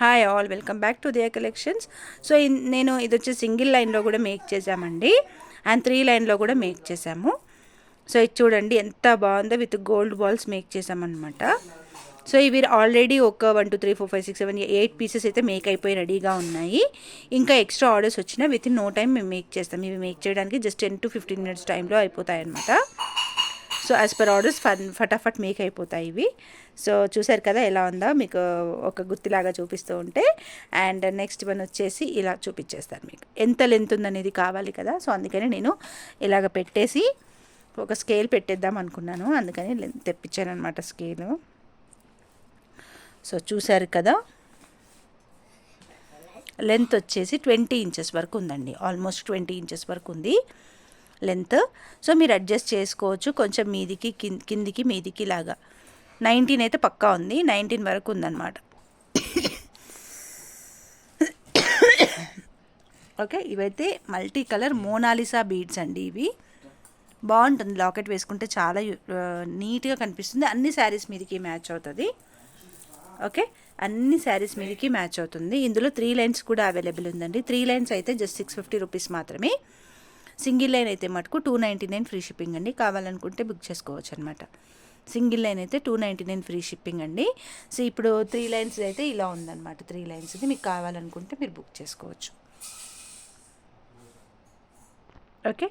Hi all, welcome back to dear collections. So నేను ఇది వచ్చి సింగిల్ లైన్లో కూడా మేక్ చేసామండి, అండ్ 3 లైన్లో కూడా మేక్ చేసాము. సో ఇది చూడండి ఎంత బాగుందో, విత్ గోల్డ్ బాల్స్ మేక్ చేసామన్నమాట. సో ఇవి ఆల్రెడీ ఒక 1 2 3 4 5 6 7 8 పీసెస్ అయితే మేక్ అయిపోయి రెడీగా ఉన్నాయి. ఇంకా ఎక్స్ట్రా ఆర్డర్స్ వచ్చినా విత్ ఇన్ నో టైం మేము మేక్ చేస్తాం. ఇవి మేక్ చేయడానికి జస్ట్ 10 to 15 minutes టైంలో అయిపోతాయి అన్నమాట. సో యాజ్ పర్ ఆర్డర్స్ ఫటాఫట్ మేక్ అయిపోతాయి ఇవి. సో చూసారు కదా ఎలా ఉందో, మీకు ఒక గుర్తులాగా చూపిస్తూ ఉంటే. అండ్ నెక్స్ట్ వన్ వచ్చేసి ఇలా చూపించేస్తాను మీకు. ఎంత లెంత్ ఉందనేది కావాలి కదా, సో అందుకని నేను ఇలాగ పెట్టేసి ఒక స్కేల్ పెట్టేద్దాం అనుకున్నాను, అందుకని తెప్పించాను అనమాట స్కేలు. సో చూసారు కదా, లెంత్ వచ్చేసి 20 inches వరకు ఉందండి, ఆల్మోస్ట్ 20 inches వరకు ఉంది లెంత్. సో మీరు అడ్జస్ట్ చేసుకోవచ్చు, కొంచెం మీదికి కిందికి మీదికి లాగా. 19 అయితే పక్కా ఉంది, 19 వరకు ఉందన్నమాట. ఓకే, ఇవైతే మల్టీ కలర్ మోనాలిసా బీడ్స్ అండి. ఇవి బాగుంటుంది, లాకెట్ వేసుకుంటే చాలా నీట్గా కనిపిస్తుంది. అన్ని శారీస్ మీదకి మ్యాచ్ అవుతుంది. ఓకే, అన్ని శారీస్ మీదకి మ్యాచ్ అవుతుంది. ఇందులో 3 lines కూడా అవైలబుల్ ఉందండి. 3 lines అయితే జస్ట్ 650 rupees మాత్రమే. సింగిల్ లైన్ అయితే మటుకు 299 ఫ్రీ షిప్పింగ్ అండి. కావాలనుకుంటే బుక్ చేసుకోవచ్చు అనమాట. సింగిల్ లైన్ అయితే 299 ఫ్రీ షిప్పింగ్ అండి. సో ఇప్పుడు 3 lines అయితే ఇలా ఉందన్నమాట. 3 lines ఇది మీకు కావాలనుకుంటే మీరు బుక్ చేసుకోవచ్చు. ఓకే.